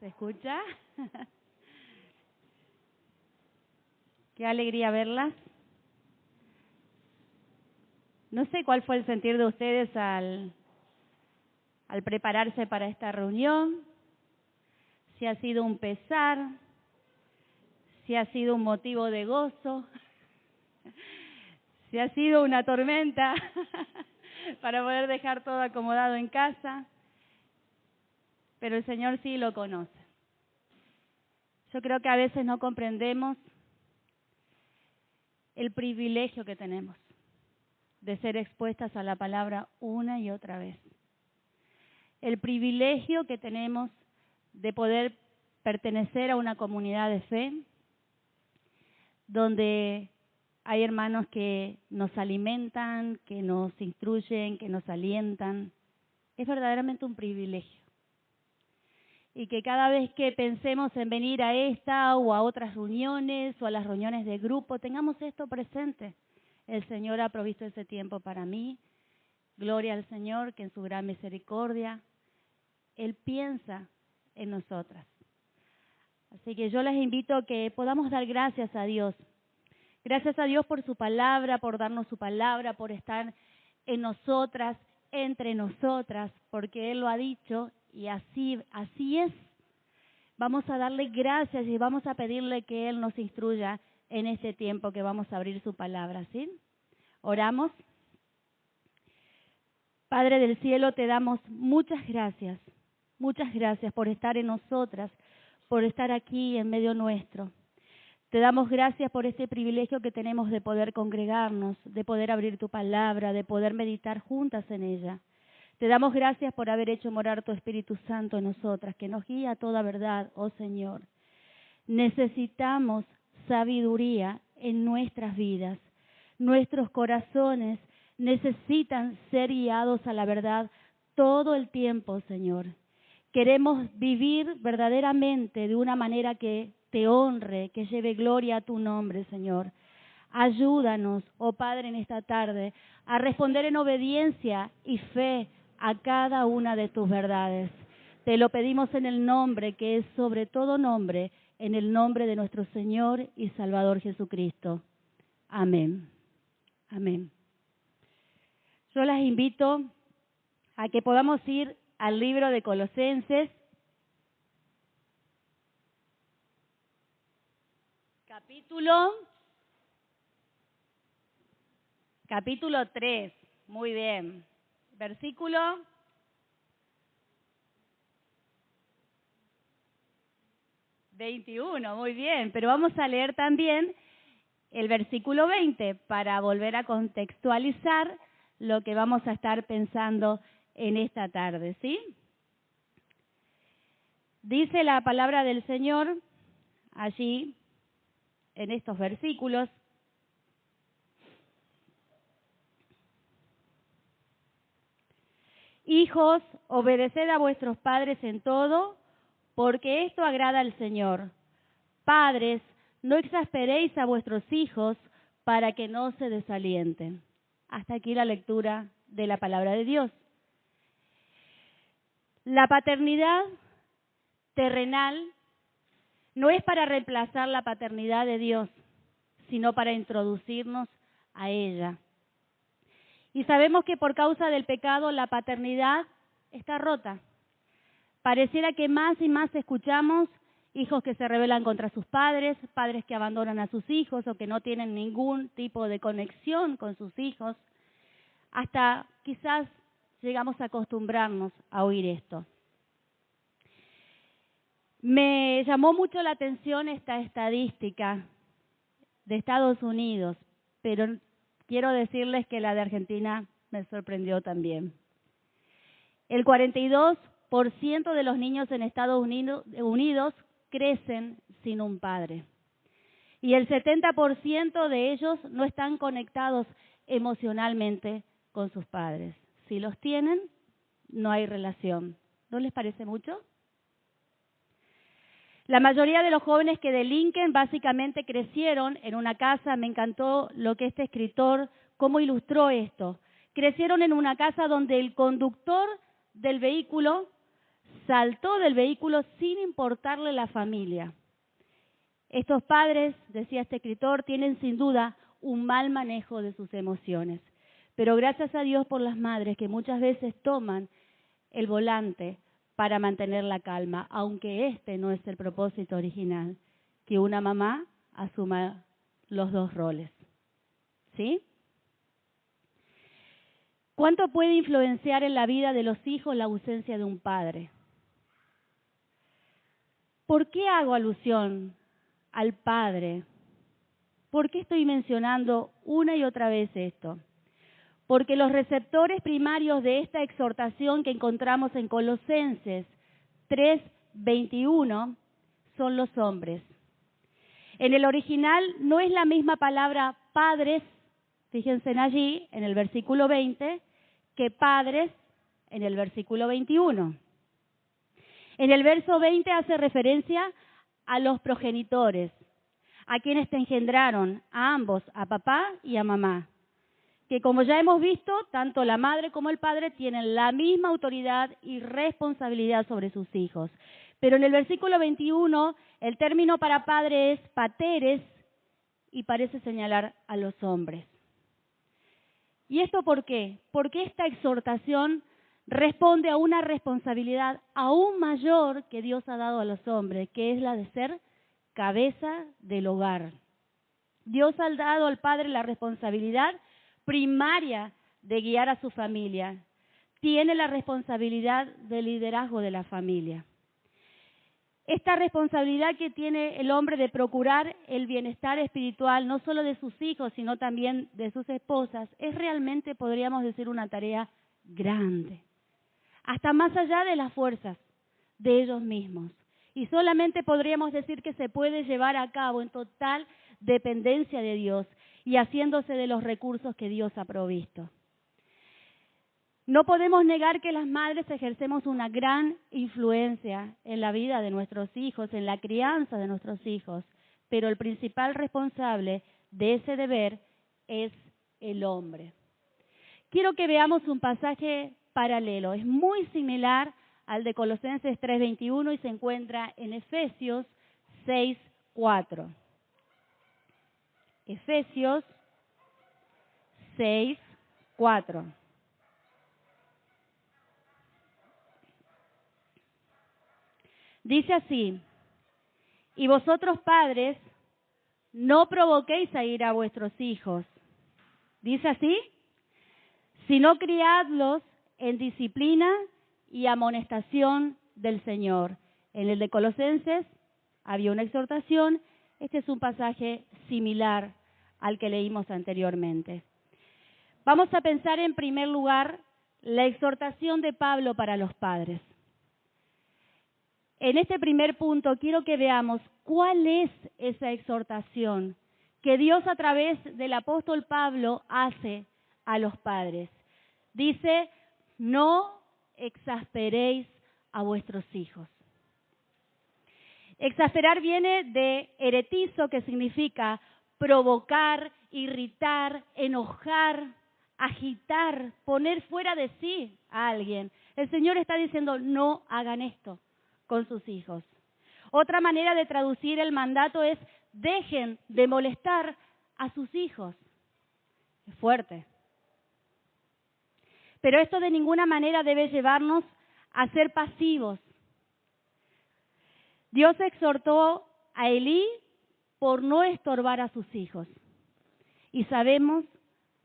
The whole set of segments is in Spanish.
¿Se escucha? Qué alegría verlas. No sé cuál fue el sentir de ustedes al prepararse para esta reunión, si ha sido un pesar, si ha sido un motivo de gozo, si ha sido una tormenta para poder dejar todo acomodado en casa, pero el Señor sí lo conoce. Yo creo que a veces no comprendemos el privilegio que tenemos de ser expuestas a la palabra una y otra vez. El privilegio que tenemos de poder pertenecer a una comunidad de fe, donde hay hermanos que nos alimentan, que nos instruyen, que nos alientan. Es verdaderamente un privilegio. Y que cada vez que pensemos en venir a esta o a otras reuniones o a las reuniones de grupo, tengamos esto presente. El Señor ha provisto ese tiempo para mí. Gloria al Señor, que en su gran misericordia, Él piensa en nosotras. Así que yo les invito a que podamos dar gracias a Dios. Gracias a Dios por su palabra, por darnos su palabra, por estar en nosotras, entre nosotras, porque Él lo ha dicho y así es. Vamos a darle gracias y vamos a pedirle que Él nos instruya en este tiempo que vamos a abrir su palabra, ¿sí? Oramos. Padre del cielo, te damos muchas gracias por estar en nosotras, por estar aquí en medio nuestro. Te damos gracias por este privilegio que tenemos de poder congregarnos, de poder abrir tu palabra, de poder meditar juntas en ella. Te damos gracias por haber hecho morar tu Espíritu Santo en nosotras, que nos guía a toda verdad, oh Señor. Necesitamos sabiduría en nuestras vidas. Nuestros corazones necesitan ser guiados a la verdad todo el tiempo, Señor. Queremos vivir verdaderamente de una manera que te honre, que lleve gloria a tu nombre, Señor. Ayúdanos, oh Padre, en esta tarde, a responder en obediencia y fe a cada una de tus verdades. Te lo pedimos en el nombre que es sobre todo nombre, en el nombre de nuestro Señor y Salvador Jesucristo. Amén. Amén. Yo las invito a que podamos ir al libro de Colosenses, capítulo 3, muy bien, versículo 21, muy bien, pero vamos a leer también el versículo 20 para volver a contextualizar lo que vamos a estar pensando en esta tarde, ¿sí? Dice la palabra del Señor allí en estos versículos: hijos, obedeced a vuestros padres en todo, porque esto agrada al Señor. Padres, no exasperéis a vuestros hijos para que no se desalienten. Hasta aquí la lectura de la palabra de Dios. La paternidad terrenal no es para reemplazar la paternidad de Dios, sino para introducirnos a ella. Y sabemos que por causa del pecado la paternidad está rota. Pareciera que más y más escuchamos hijos que se rebelan contra sus padres, padres que abandonan a sus hijos o que no tienen ningún tipo de conexión con sus hijos. Hasta quizás llegamos a acostumbrarnos a oír esto. Me llamó mucho la atención esta estadística de Estados Unidos, pero quiero decirles que la de Argentina me sorprendió también. El 42% de los niños en Estados Unidos crecen sin un padre. Y el 70% de ellos no están conectados emocionalmente con sus padres. Si los tienen, no hay relación. ¿No les parece mucho? La mayoría de los jóvenes que delinquen básicamente crecieron en una casa. Me encantó lo que este escritor, cómo ilustró esto. Crecieron en una casa donde el conductor del vehículo saltó del vehículo sin importarle la familia. Estos padres, decía este escritor, tienen sin duda un mal manejo de sus emociones. Pero gracias a Dios por las madres que muchas veces toman el volante para mantener la calma, aunque este no es el propósito original, que una mamá asuma los dos roles. ¿Sí? ¿Cuánto puede influenciar en la vida de los hijos la ausencia de un padre? ¿Por qué hago alusión al padre? ¿Por qué estoy mencionando una y otra vez esto? Porque los receptores primarios de esta exhortación que encontramos en Colosenses 3:21 son los hombres. En el original no es la misma palabra padres, fíjense allí, en el versículo 20, que padres en el versículo 21. En el verso 20 hace referencia a los progenitores, a quienes te engendraron, a ambos, a papá y a mamá, que como ya hemos visto, tanto la madre como el padre tienen la misma autoridad y responsabilidad sobre sus hijos. Pero en el versículo 21, el término para padre es pateres y parece señalar a los hombres. ¿Y esto por qué? Porque esta exhortación responde a una responsabilidad aún mayor que Dios ha dado a los hombres, que es la de ser cabeza del hogar. Dios ha dado al padre la responsabilidad primaria de guiar a su familia. Tiene la responsabilidad del liderazgo de la familia. Esta responsabilidad que tiene el hombre de procurar el bienestar espiritual, no solo de sus hijos, sino también de sus esposas, es realmente, podríamos decir, una tarea grande, hasta más allá de las fuerzas de ellos mismos. Y solamente podríamos decir que se puede llevar a cabo en total dependencia de Dios y haciéndose de los recursos que Dios ha provisto. No podemos negar que las madres ejercemos una gran influencia en la vida de nuestros hijos, en la crianza de nuestros hijos, pero el principal responsable de ese deber es el hombre. Quiero que veamos un pasaje paralelo, es muy similar al de Colosenses 3:21 y se encuentra en Efesios 6:4. Efesios 6:4. Dice así: y vosotros padres, no provoquéis a ira a vuestros hijos. Dice así: sino criadlos en disciplina y amonestación del Señor. En el de Colosenses había una exhortación. Este es un pasaje similar al que leímos anteriormente. Vamos a pensar en primer lugar la exhortación de Pablo para los padres. En este primer punto quiero que veamos cuál es esa exhortación que Dios a través del apóstol Pablo hace a los padres. Dice: no exasperéis a vuestros hijos. Exasperar viene de eretizo, que significa provocar, irritar, enojar, agitar, poner fuera de sí a alguien. El Señor está diciendo: no hagan esto con sus hijos. Otra manera de traducir el mandato es: dejen de molestar a sus hijos. Es fuerte. Pero esto de ninguna manera debe llevarnos a ser pasivos. Dios exhortó a Elí por no estorbar a sus hijos. Y sabemos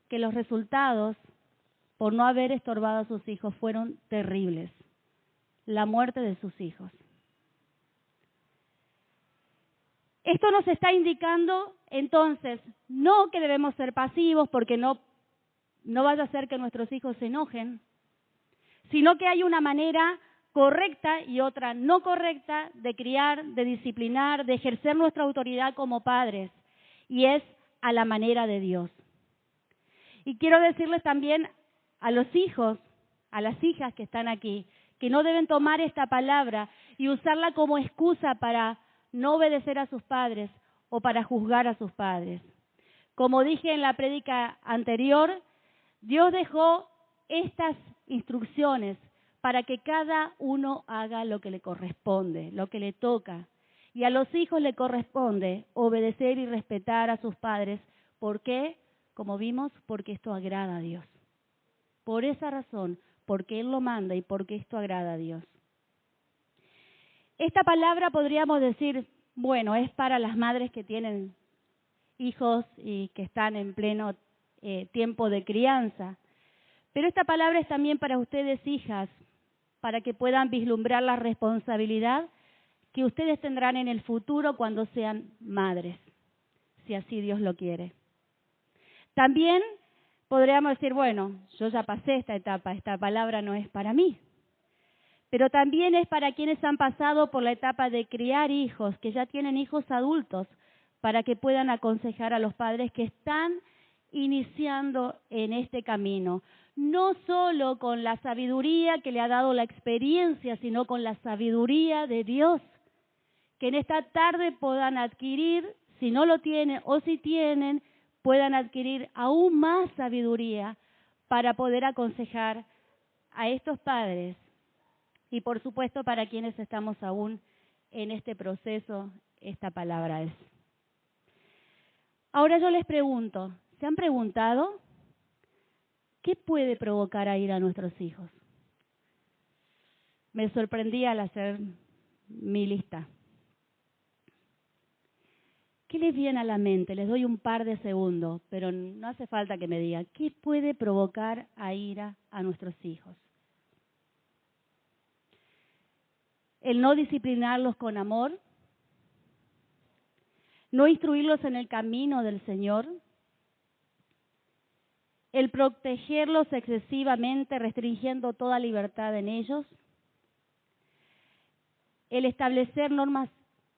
que los resultados por no haber estorbado a sus hijos fueron terribles. La muerte de sus hijos. Esto nos está indicando entonces no que debemos ser pasivos porque no vaya a ser que nuestros hijos se enojen, sino que hay una manera correcta y otra no correcta de criar, de disciplinar, de ejercer nuestra autoridad como padres, y es a la manera de Dios. Y quiero decirles también a los hijos, a las hijas que están aquí, que no deben tomar esta palabra y usarla como excusa para no obedecer a sus padres o para juzgar a sus padres. Como dije en la prédica anterior, Dios dejó estas instrucciones para que cada uno haga lo que le corresponde, lo que le toca. Y a los hijos le corresponde obedecer y respetar a sus padres. ¿Por qué? Como vimos, porque esto agrada a Dios. Por esa razón, porque Él lo manda y porque esto agrada a Dios. Esta palabra podríamos decir, bueno, es para las madres que tienen hijos y que están en pleno tiempo de crianza. Pero esta palabra es también para ustedes, hijas, para que puedan vislumbrar la responsabilidad que ustedes tendrán en el futuro cuando sean madres, si así Dios lo quiere. También podríamos decir, bueno, yo ya pasé esta etapa, esta palabra no es para mí. Pero también es para quienes han pasado por la etapa de criar hijos, que ya tienen hijos adultos, para que puedan aconsejar a los padres que están iniciando en este camino. No solo con la sabiduría que le ha dado la experiencia, sino con la sabiduría de Dios, que en esta tarde puedan adquirir, si no lo tienen o si tienen, puedan adquirir aún más sabiduría para poder aconsejar a estos padres. Y por supuesto, para quienes estamos aún en este proceso, esta palabra es. Ahora yo les pregunto, ¿se han preguntado qué puede provocar a ira a nuestros hijos? Me sorprendí al hacer mi lista. ¿Qué les viene a la mente? Les doy un par de segundos, pero no hace falta que me digan. ¿Qué puede provocar a ira a nuestros hijos? El no disciplinarlos con amor, no instruirlos en el camino del Señor, el protegerlos excesivamente, restringiendo toda libertad en ellos, el establecer normas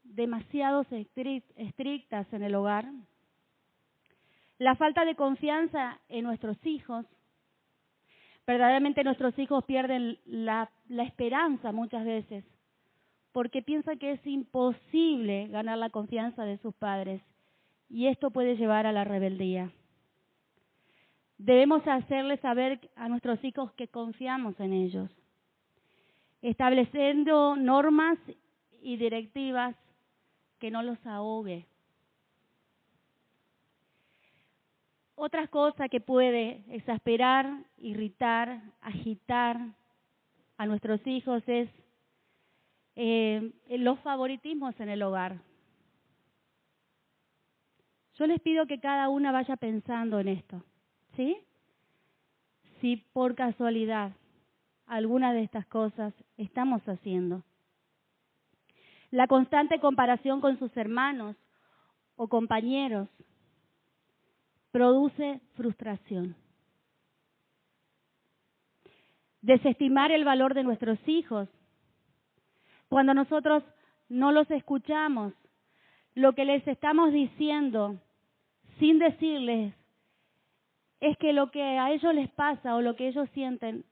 demasiado estrictas en el hogar, la falta de confianza en nuestros hijos. Verdaderamente nuestros hijos pierden la esperanza muchas veces, porque piensan que es imposible ganar la confianza de sus padres, y esto puede llevar a la rebeldía. Debemos hacerles saber a nuestros hijos que confiamos en ellos, estableciendo normas y directivas que no los ahogue. Otra cosa que puede exasperar, irritar, agitar a nuestros hijos es los favoritismos en el hogar. Yo les pido que cada una vaya pensando en esto, ¿sí? Si por casualidad alguna de estas cosas estamos haciendo. La constante comparación con sus hermanos o compañeros produce frustración. Desestimar el valor de nuestros hijos. Cuando nosotros no los escuchamos, lo que les estamos diciendo, sin decirles, es que lo que a ellos les pasa o lo que ellos sienten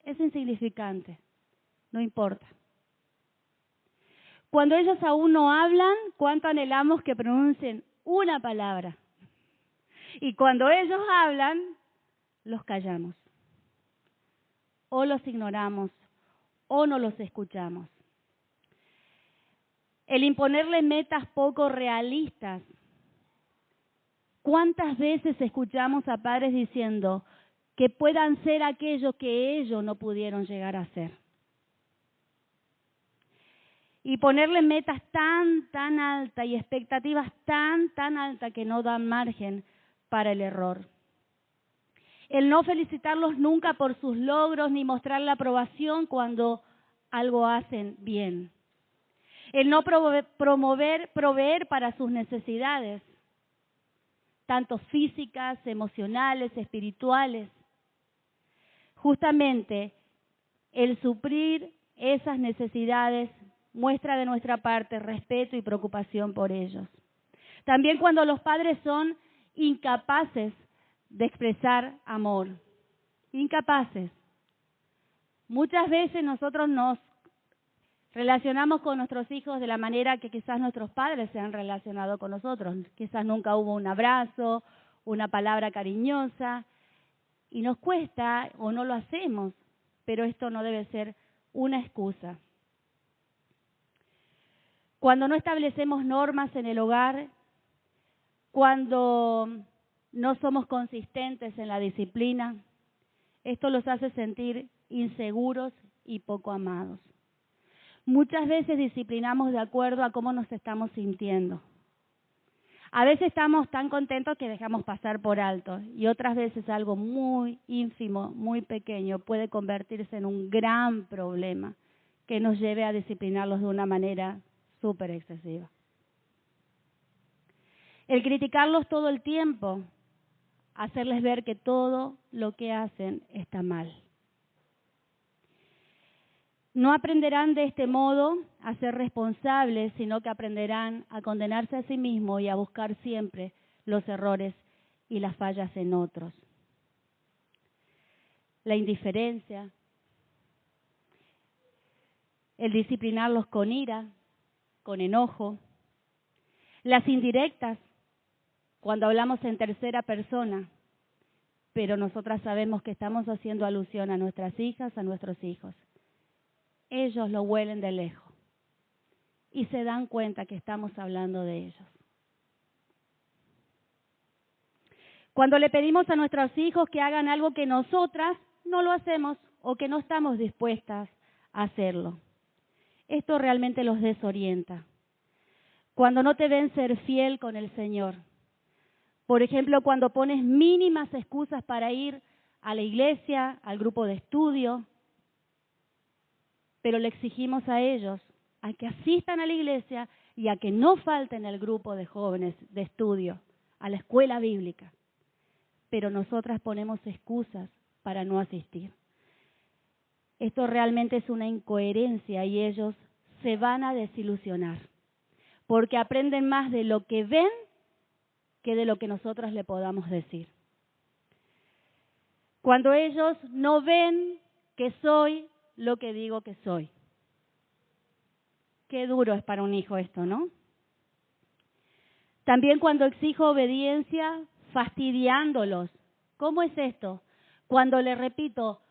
es insignificante, no importa. Cuando ellos aún no hablan, cuánto anhelamos que pronuncien una palabra. Y cuando ellos hablan, los callamos. O los ignoramos, o no los escuchamos. El imponerle metas poco realistas. ¿Cuántas veces escuchamos a padres diciendo que puedan ser aquello que ellos no pudieron llegar a ser? Y ponerle metas tan altas y expectativas tan altas que no dan margen para el error. El no felicitarlos nunca por sus logros ni mostrar la aprobación cuando algo hacen bien. El no proveer para sus necesidades, tanto físicas, emocionales, espirituales. Justamente el suplir esas necesidades muestra de nuestra parte respeto y preocupación por ellos. También cuando los padres son incapaces de expresar amor. Incapaces. Muchas veces nosotros nos relacionamos con nuestros hijos de la manera que quizás nuestros padres se han relacionado con nosotros. Quizás nunca hubo un abrazo, una palabra cariñosa, y nos cuesta o no lo hacemos, pero esto no debe ser una excusa. Cuando no establecemos normas en el hogar, cuando no somos consistentes en la disciplina, esto los hace sentir inseguros y poco amados. Muchas veces disciplinamos de acuerdo a cómo nos estamos sintiendo. A veces estamos tan contentos que dejamos pasar por alto y otras veces algo muy ínfimo, muy pequeño puede convertirse en un gran problema que nos lleve a disciplinarlos de una manera súper excesiva. El criticarlos todo el tiempo, hacerles ver que todo lo que hacen está mal. No aprenderán de este modo a ser responsables, sino que aprenderán a condenarse a sí mismos y a buscar siempre los errores y las fallas en otros. La indiferencia, el disciplinarlos con ira, con enojo, las indirectas, cuando hablamos en tercera persona, pero nosotras sabemos que estamos haciendo alusión a nuestras hijas, a nuestros hijos. Ellos lo huelen de lejos y se dan cuenta que estamos hablando de ellos. Cuando le pedimos a nuestros hijos que hagan algo que nosotras no lo hacemos o que no estamos dispuestas a hacerlo, esto realmente los desorienta. Cuando no te ven ser fiel con el Señor, por ejemplo, cuando pones mínimas excusas para ir a la iglesia, al grupo de estudio, pero le exigimos a ellos a que asistan a la iglesia y a que no falten al grupo de jóvenes de estudio, a la escuela bíblica. Pero nosotras ponemos excusas para no asistir. Esto realmente es una incoherencia y ellos se van a desilusionar, porque aprenden más de lo que ven que de lo que nosotros le podamos decir. Cuando ellos no ven que soy lo que digo que soy. Qué duro es para un hijo esto, ¿no? También cuando exijo obediencia, fastidiándolos. ¿Cómo es esto? Cuando le repito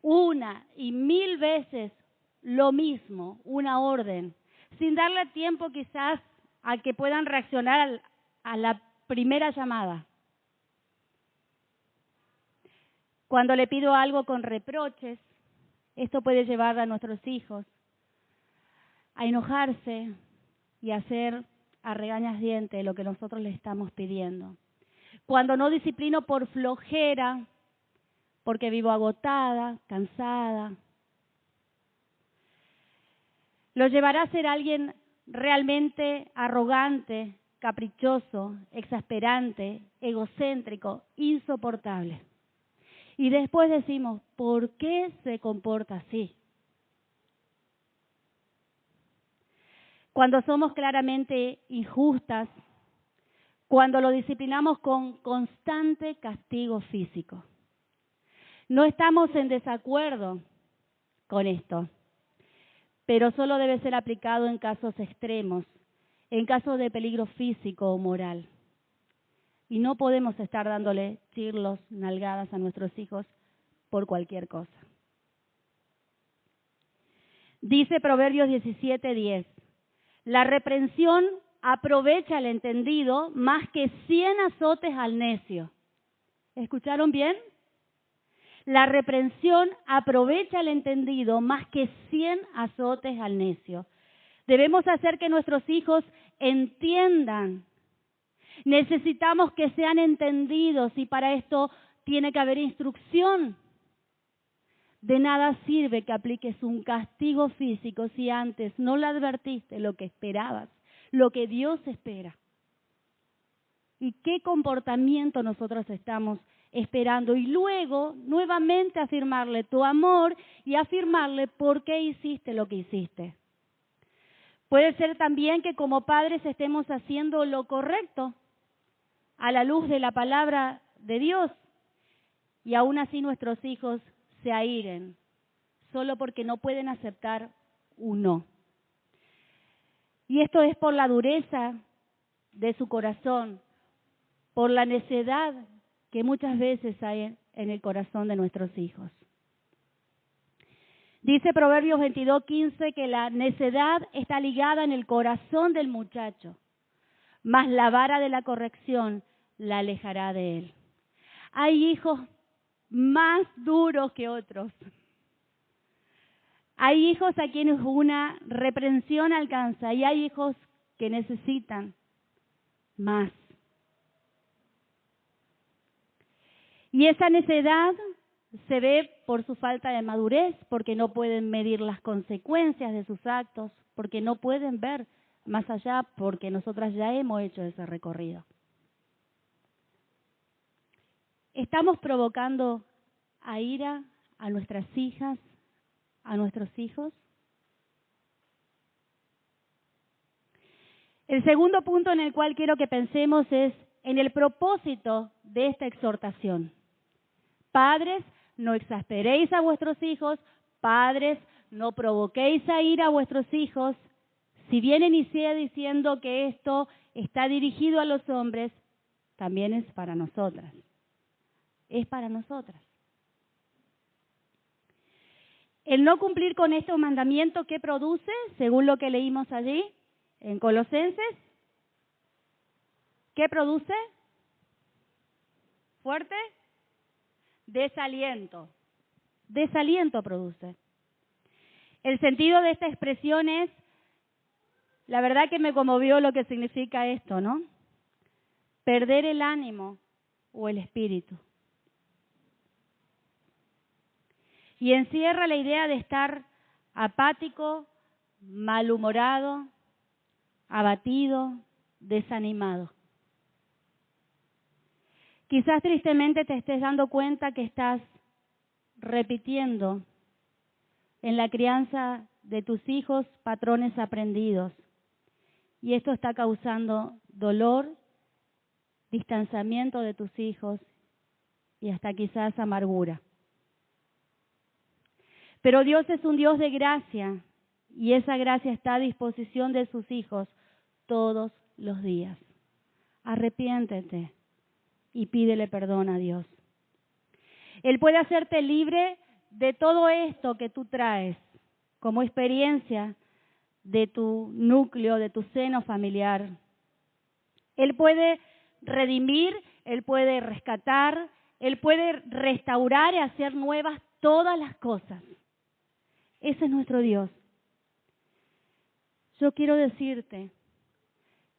una y 1000 veces lo mismo, una orden, sin darle tiempo quizás a que puedan reaccionar a la primera llamada. Cuando le pido algo con reproches, esto puede llevar a nuestros hijos a enojarse y a hacer a regañadientes lo que nosotros les estamos pidiendo. Cuando no disciplino por flojera, porque vivo agotada, cansada, lo llevará a ser alguien realmente arrogante, caprichoso, exasperante, egocéntrico, insoportable. Y después decimos, ¿por qué se comporta así? Cuando somos claramente injustas, cuando lo disciplinamos con constante castigo físico. No estamos en desacuerdo con esto, pero solo debe ser aplicado en casos extremos, en casos de peligro físico o moral. Y no podemos estar dándole chirlos, nalgadas a nuestros hijos por cualquier cosa. Dice Proverbios 17:10, la reprensión aprovecha al entendido más que 100 azotes al necio. ¿Escucharon bien? La reprensión aprovecha al entendido más que 100 azotes al necio. Debemos hacer que nuestros hijos entiendan. Necesitamos que sean entendidos y para esto tiene que haber instrucción. De nada sirve que apliques un castigo físico si antes no le advertiste lo que esperabas, lo que Dios espera. ¿Y qué comportamiento nosotros estamos esperando? Y luego, nuevamente afirmarle tu amor y afirmarle por qué hiciste lo que hiciste. Puede ser también que como padres estemos haciendo lo correcto a la luz de la palabra de Dios y aún así nuestros hijos se airen solo porque no pueden aceptar un no. Y esto es por la dureza de su corazón, por la necedad que muchas veces hay en el corazón de nuestros hijos. Dice Proverbios 22:15 que la necedad está ligada en el corazón del muchacho, mas la vara de la corrección la alejará de él. Hay hijos más duros que otros. Hay hijos a quienes una reprensión alcanza y hay hijos que necesitan más. Y esa necedad se ve por su falta de madurez, porque no pueden medir las consecuencias de sus actos, porque no pueden ver más allá, porque nosotras ya hemos hecho ese recorrido. Estamos provocando a ira a nuestras hijas, a nuestros hijos. El segundo punto en el cual quiero que pensemos es en el propósito de esta exhortación. Padres, no exasperéis a vuestros hijos. Padres, no provoquéis a ira a vuestros hijos. Si bien inicié diciendo que esto está dirigido a los hombres, también es para nosotras. Es para nosotras. El no cumplir con este mandamiento, ¿qué produce? Según lo que leímos allí en Colosenses, ¿qué produce? ¿Fuerte? Desaliento. Desaliento produce. El sentido de esta expresión es, la verdad que me conmovió lo que significa esto, ¿no? Perder el ánimo o el espíritu. Y encierra la idea de estar apático, malhumorado, abatido, desanimado. Quizás tristemente te estés dando cuenta que estás repitiendo en la crianza de tus hijos patrones aprendidos. Y esto está causando dolor, distanciamiento de tus hijos y hasta quizás amargura. Pero Dios es un Dios de gracia y esa gracia está a disposición de sus hijos todos los días. Arrepiéntete y pídele perdón a Dios. Él puede hacerte libre de todo esto que tú traes como experiencia de tu núcleo, de tu seno familiar. Él puede redimir, Él puede rescatar, Él puede restaurar y hacer nuevas todas las cosas. Ese es nuestro Dios. Yo quiero decirte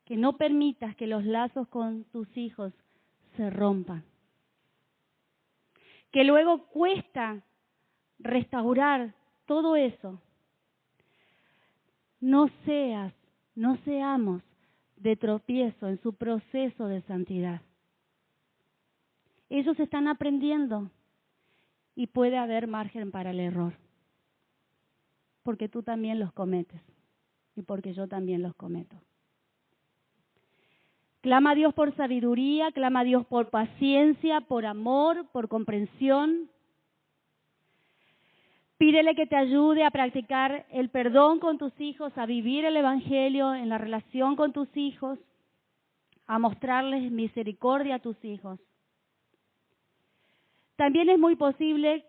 que no permitas que los lazos con tus hijos se rompan. Que luego cuesta restaurar todo eso. No seamos de tropiezo en su proceso de santidad. Ellos están aprendiendo y puede haber margen para el error. Porque tú también los cometes y porque yo también los cometo. Clama a Dios por sabiduría, clama a Dios por paciencia, por amor, por comprensión. Pídele que te ayude a practicar el perdón con tus hijos, a vivir el Evangelio en la relación con tus hijos, a mostrarles misericordia a tus hijos. También es muy posible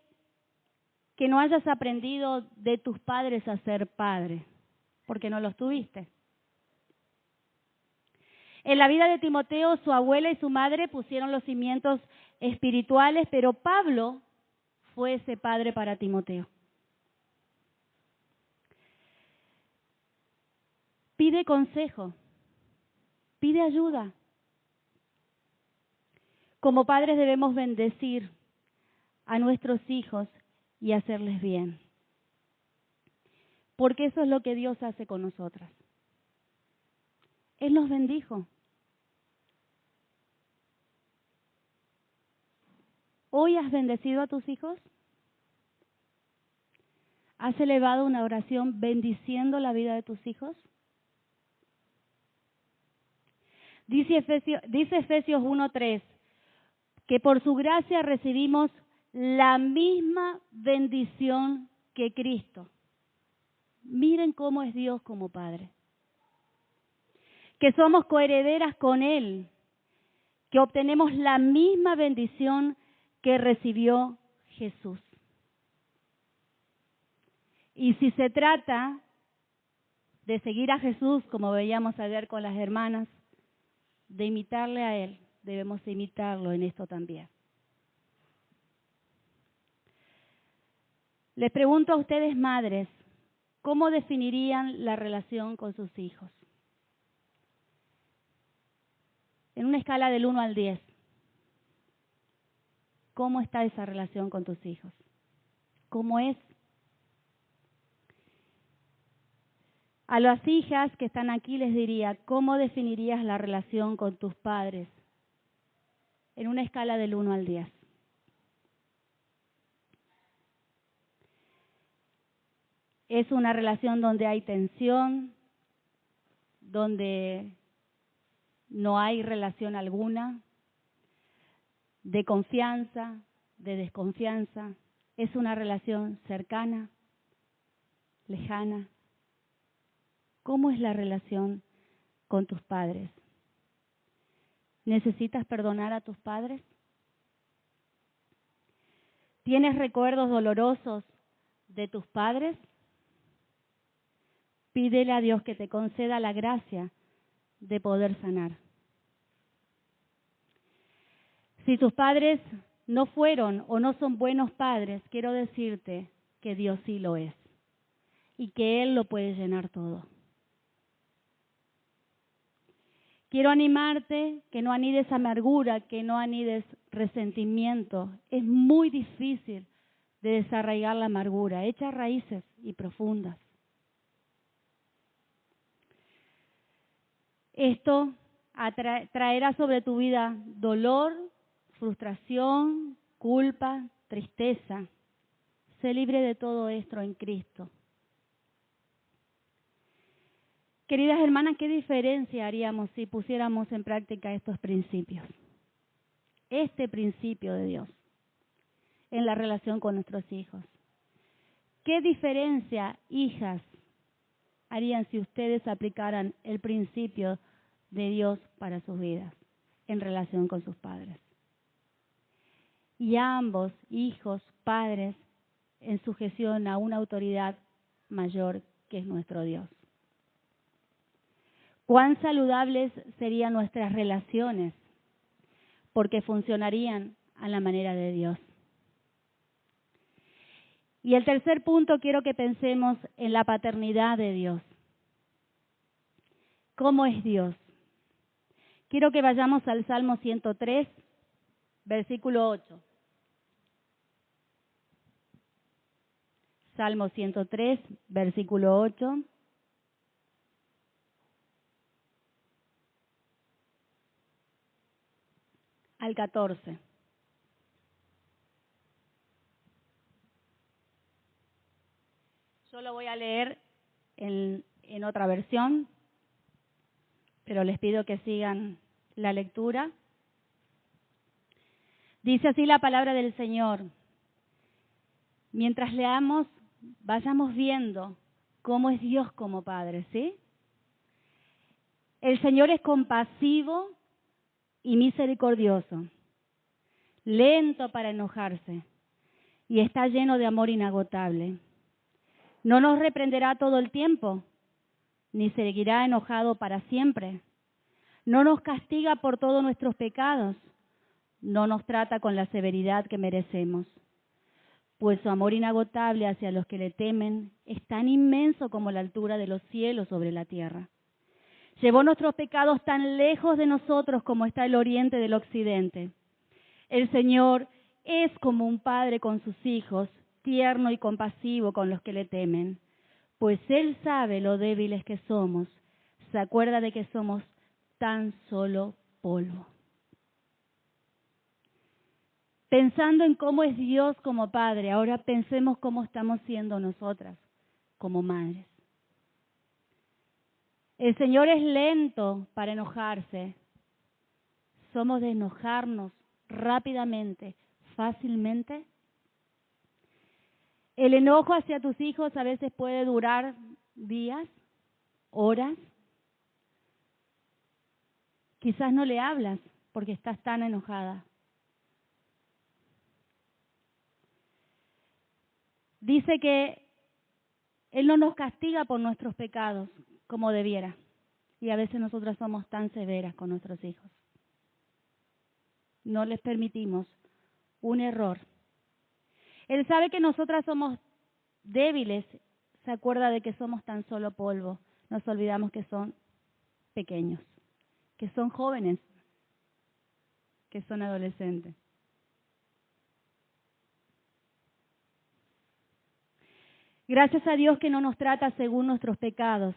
que no hayas aprendido de tus padres a ser padre, porque no los tuviste. En la vida de Timoteo, su abuela y su madre pusieron los cimientos espirituales, pero Pablo fue ese padre para Timoteo. Pide consejo, pide ayuda. Como padres debemos bendecir a nuestros hijos y hacerles bien, porque eso es lo que Dios hace con nosotras. Él nos bendijo. ¿Hoy has bendecido a tus hijos? ¿Has elevado una oración bendiciendo la vida de tus hijos? Dice Efesios 1:3, que por su gracia recibimos la misma bendición que Cristo. Miren cómo es Dios como Padre. Que somos coherederas con Él, que obtenemos la misma bendición que recibió Jesús. Y si se trata de seguir a Jesús, como veíamos ayer con las hermanas, de imitarle a Él, debemos imitarlo en esto también. Les pregunto a ustedes, madres, ¿cómo definirían la relación con sus hijos? En una escala del 1 al 10, ¿cómo está esa relación con tus hijos? ¿Cómo es? A las hijas que están aquí les diría, ¿cómo definirías la relación con tus padres? En una escala del 1 al 10. Es una relación donde hay tensión, donde no hay relación alguna, de confianza, de desconfianza. Es una relación cercana, lejana. ¿Cómo es la relación con tus padres? ¿Necesitas perdonar a tus padres? ¿Tienes recuerdos dolorosos de tus padres? Pídele a Dios que te conceda la gracia de poder sanar. Si tus padres no fueron o no son buenos padres, quiero decirte que Dios sí lo es y que Él lo puede llenar todo. Quiero animarte que no anides amargura, que no anides resentimiento. Es muy difícil de desarraigar la amargura, echa raíces y profundas. Esto traerá sobre tu vida dolor, frustración, culpa, tristeza. Sé libre de todo esto en Cristo. Queridas hermanas, ¿qué diferencia haríamos si pusiéramos en práctica estos principios? Este principio de Dios en la relación con nuestros hijos. ¿Qué diferencia, hijas, harían si ustedes aplicaran el principio de Dios para sus vidas en relación con sus padres? Y ambos, hijos, padres, en sujeción a una autoridad mayor que es nuestro Dios. ¿Cuán saludables serían nuestras relaciones? Porque funcionarían a la manera de Dios. Y el tercer punto, quiero que pensemos en la paternidad de Dios. ¿Cómo es Dios? Quiero que vayamos al Salmo 103, versículo 8. Salmo 103, versículo 8. Al 14. Yo lo voy a leer en otra versión, pero les pido que sigan la lectura. Dice así la palabra del Señor. Mientras leamos, vayamos viendo cómo es Dios como Padre, ¿sí? El Señor es compasivo y misericordioso, lento para enojarse y está lleno de amor inagotable. No nos reprenderá todo el tiempo, ni seguirá enojado para siempre. No nos castiga por todos nuestros pecados, no nos trata con la severidad que merecemos, pues su amor inagotable hacia los que le temen es tan inmenso como la altura de los cielos sobre la tierra. Llevó nuestros pecados tan lejos de nosotros como está el oriente del occidente. El Señor es como un padre con sus hijos, tierno y compasivo con los que le temen, pues Él sabe lo débiles que somos, se acuerda de que somos tan solo polvo. Pensando en cómo es Dios como Padre, ahora pensemos cómo estamos siendo nosotras como madres. El Señor es lento para enojarse. ¿Somos de enojarnos rápidamente, fácilmente? El enojo hacia tus hijos a veces puede durar días, horas. Quizás no le hablas porque estás tan enojada. Dice que Él no nos castiga por nuestros pecados como debiera. Y a veces nosotras somos tan severas con nuestros hijos. No les permitimos un error. Él sabe que nosotras somos débiles, se acuerda de que somos tan solo polvo. Nos olvidamos que son pequeños, que son jóvenes, que son adolescentes. Gracias a Dios que no nos trata según nuestros pecados,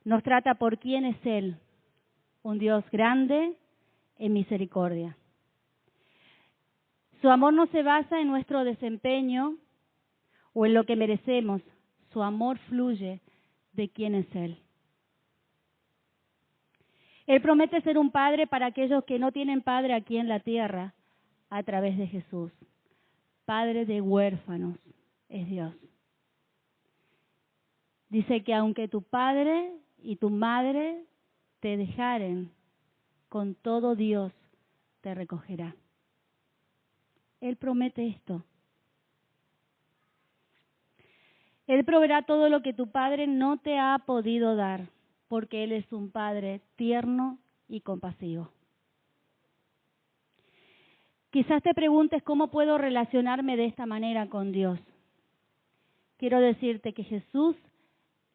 nos trata por quién es Él, un Dios grande en misericordia. Su amor no se basa en nuestro desempeño o en lo que merecemos. Su amor fluye de quién es Él. Él promete ser un padre para aquellos que no tienen padre aquí en la tierra a través de Jesús. Padre de huérfanos es Dios. Dice que aunque tu padre y tu madre te dejaren, con todo Dios te recogerá. Él promete esto. Él proveerá todo lo que tu padre no te ha podido dar, porque Él es un Padre tierno y compasivo. Quizás te preguntes cómo puedo relacionarme de esta manera con Dios. Quiero decirte que Jesús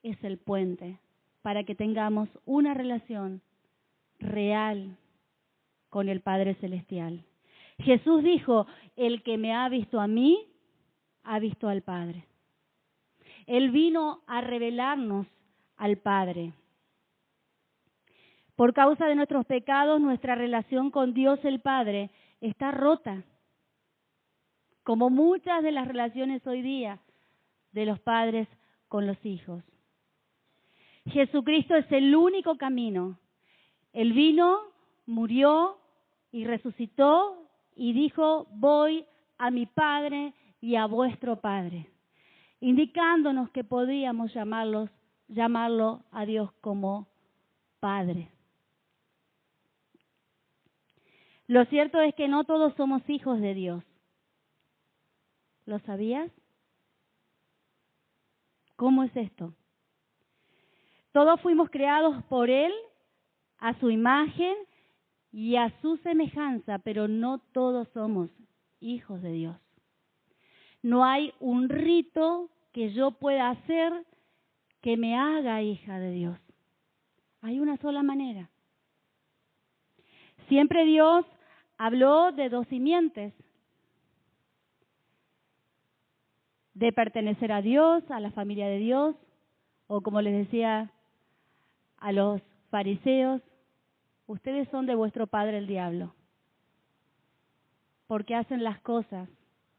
es el puente para que tengamos una relación real con el Padre Celestial. Jesús dijo, el que me ha visto a mí, ha visto al Padre. Él vino a revelarnos al Padre. Por causa de nuestros pecados, nuestra relación con Dios el Padre está rota, como muchas de las relaciones hoy día de los padres con los hijos. Jesucristo es el único camino. Él vino, murió y resucitó y dijo, voy a mi Padre y a vuestro Padre, indicándonos que podíamos llamarlo a Dios como Padre. Lo cierto es que no todos somos hijos de Dios. ¿Lo sabías? ¿Cómo es esto? Todos fuimos creados por Él, a su imagen y a su semejanza, pero no todos somos hijos de Dios. No hay un rito que yo pueda hacer que me haga hija de Dios. Hay una sola manera. Siempre Dios habló de dos simientes, de pertenecer a Dios, a la familia de Dios, o como les decía a los fariseos, ustedes son de vuestro padre el diablo, porque hacen las cosas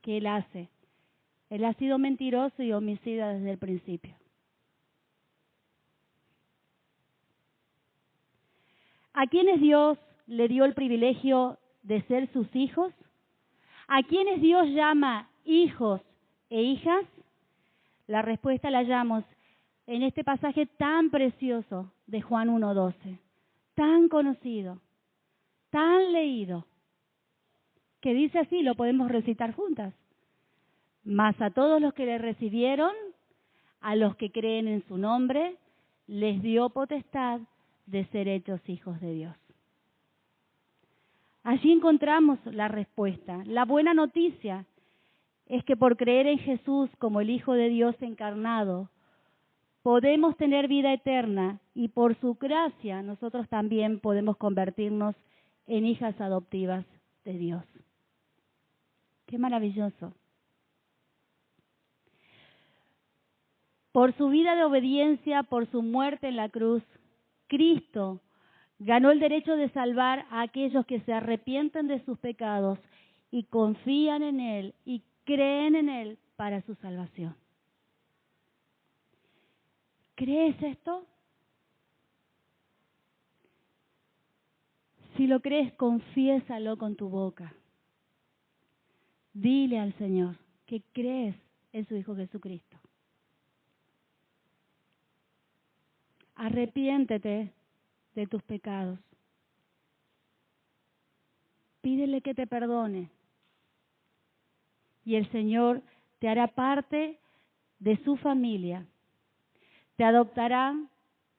que él hace. Él ha sido mentiroso y homicida desde el principio. ¿A quiénes Dios le dio el privilegio de ser sus hijos? ¿A quiénes Dios llama hijos e hijas? La respuesta la hallamos en este pasaje tan precioso de Juan 1:12, tan conocido, tan leído, que dice así, lo podemos recitar juntas. Mas a todos los que le recibieron, a los que creen en su nombre, les dio potestad de ser hechos hijos de Dios. Allí encontramos la respuesta. La buena noticia es que por creer en Jesús como el Hijo de Dios encarnado, podemos tener vida eterna y por su gracia nosotros también podemos convertirnos en hijas adoptivas de Dios. ¡Qué maravilloso! Por su vida de obediencia, por su muerte en la cruz, Cristo ganó el derecho de salvar a aquellos que se arrepienten de sus pecados y confían en Él y creen en Él para su salvación. ¿Crees esto? Si lo crees, confiésalo con tu boca. Dile al Señor que crees en su Hijo Jesucristo. Arrepiéntete de tus pecados. Pídele que te perdone. Y el Señor te hará parte de su familia te adoptará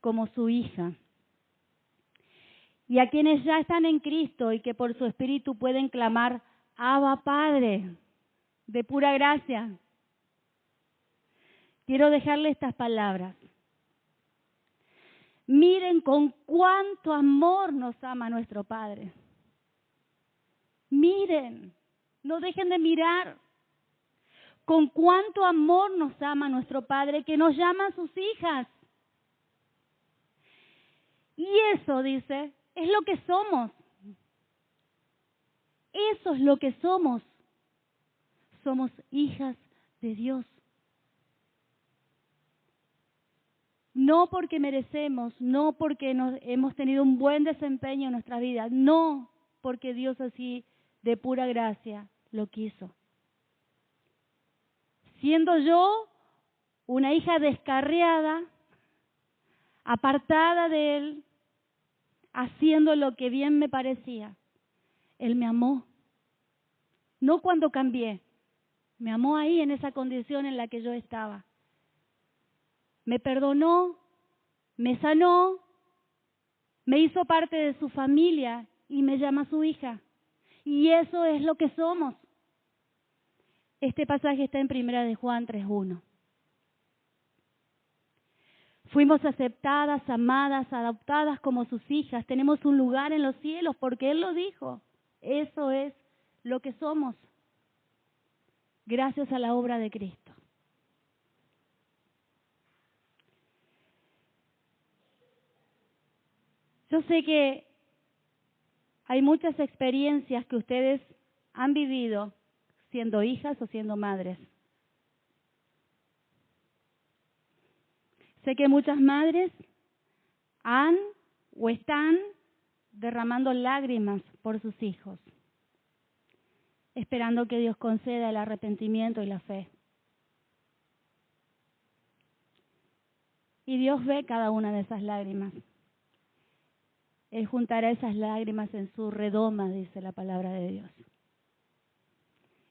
como su hija. Y a quienes ya están en Cristo y que por su Espíritu pueden clamar, Abba Padre, de pura gracia. Quiero dejarle estas palabras. Miren con cuánto amor nos ama nuestro Padre. Miren, no dejen de mirar con cuánto amor nos ama nuestro Padre, que nos llama a sus hijas. Y eso, dice, es lo que somos. Eso es lo que somos. Somos hijas de Dios. No porque merecemos, no porque hemos tenido un buen desempeño en nuestra vida, no porque Dios así de pura gracia lo quiso. Siendo yo una hija descarriada, apartada de Él, haciendo lo que bien me parecía, Él me amó. No cuando cambié, me amó ahí en esa condición en la que yo estaba. Me perdonó, me sanó, me hizo parte de su familia y me llama su hija. Y eso es lo que somos. Este pasaje está en 1 Juan 3:1. Fuimos aceptadas, amadas, adoptadas como sus hijas. Tenemos un lugar en los cielos porque Él lo dijo. Eso es lo que somos. Gracias a la obra de Cristo. Yo sé que hay muchas experiencias que ustedes han vivido siendo hijas o siendo madres. Sé que muchas madres han o están derramando lágrimas por sus hijos, esperando que Dios conceda el arrepentimiento y la fe. Y Dios ve cada una de esas lágrimas. Él juntará esas lágrimas en su redoma, dice la palabra de Dios.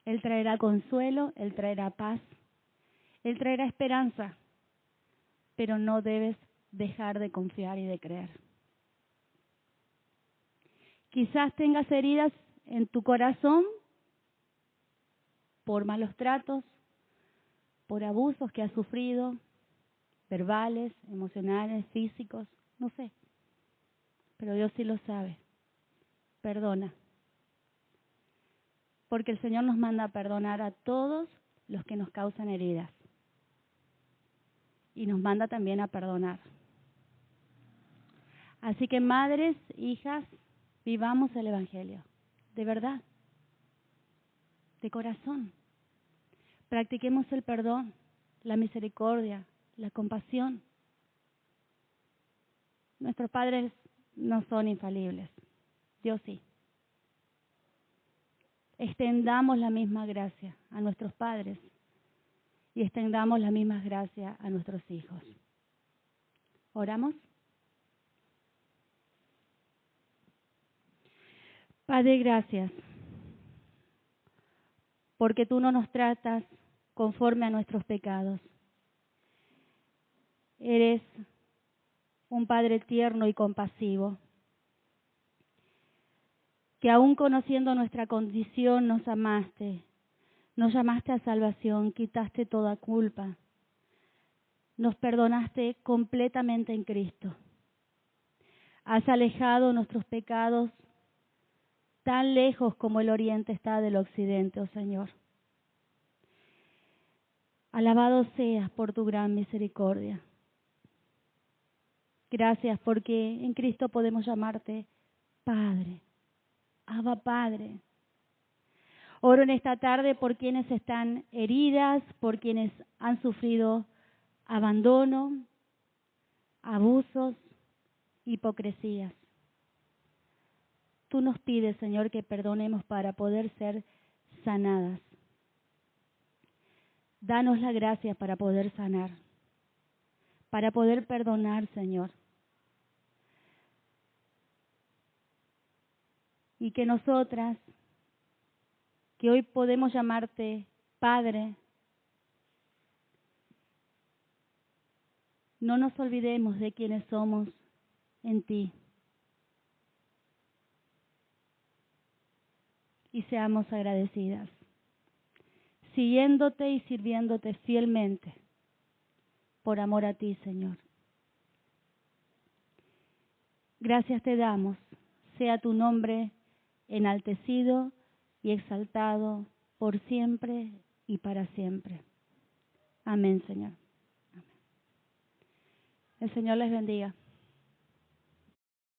Él traerá consuelo, Él traerá paz, Él traerá esperanza, pero no debes dejar de confiar y de creer. Quizás tengas heridas en tu corazón por malos tratos, por abusos que has sufrido, verbales, emocionales, físicos, no sé. Pero Dios sí lo sabe. Perdona. Porque el Señor nos manda a perdonar a todos los que nos causan heridas. Y nos manda también a perdonar. Así que madres, hijas, vivamos el Evangelio. De verdad. De corazón. Practiquemos el perdón, la misericordia, la compasión. Nuestros padres no son infalibles. Dios sí. Extendamos la misma gracia a nuestros padres y extendamos las mismas gracias a nuestros hijos. ¿Oramos? Padre, gracias, porque tú no nos tratas conforme a nuestros pecados. Eres un Padre tierno y compasivo, que aún conociendo nuestra condición nos amaste, nos llamaste a salvación, quitaste toda culpa, nos perdonaste completamente en Cristo. Has alejado nuestros pecados tan lejos como el oriente está del occidente, oh Señor. Alabado seas por tu gran misericordia. Gracias porque en Cristo podemos llamarte Padre, Abba Padre. Oro en esta tarde por quienes están heridas, por quienes han sufrido abandono, abusos, hipocresías. Tú nos pides, Señor, que perdonemos para poder ser sanadas. Danos la gracia para poder sanar, para poder perdonar, Señor. Y que nosotras, que hoy podemos llamarte Padre, no nos olvidemos de quiénes somos en ti. Y seamos agradecidas, siguiéndote y sirviéndote fielmente, por amor a ti, Señor. Gracias te damos, sea tu nombre enaltecido y exaltado por siempre y para siempre. Amén, Señor. Amén. El Señor les bendiga.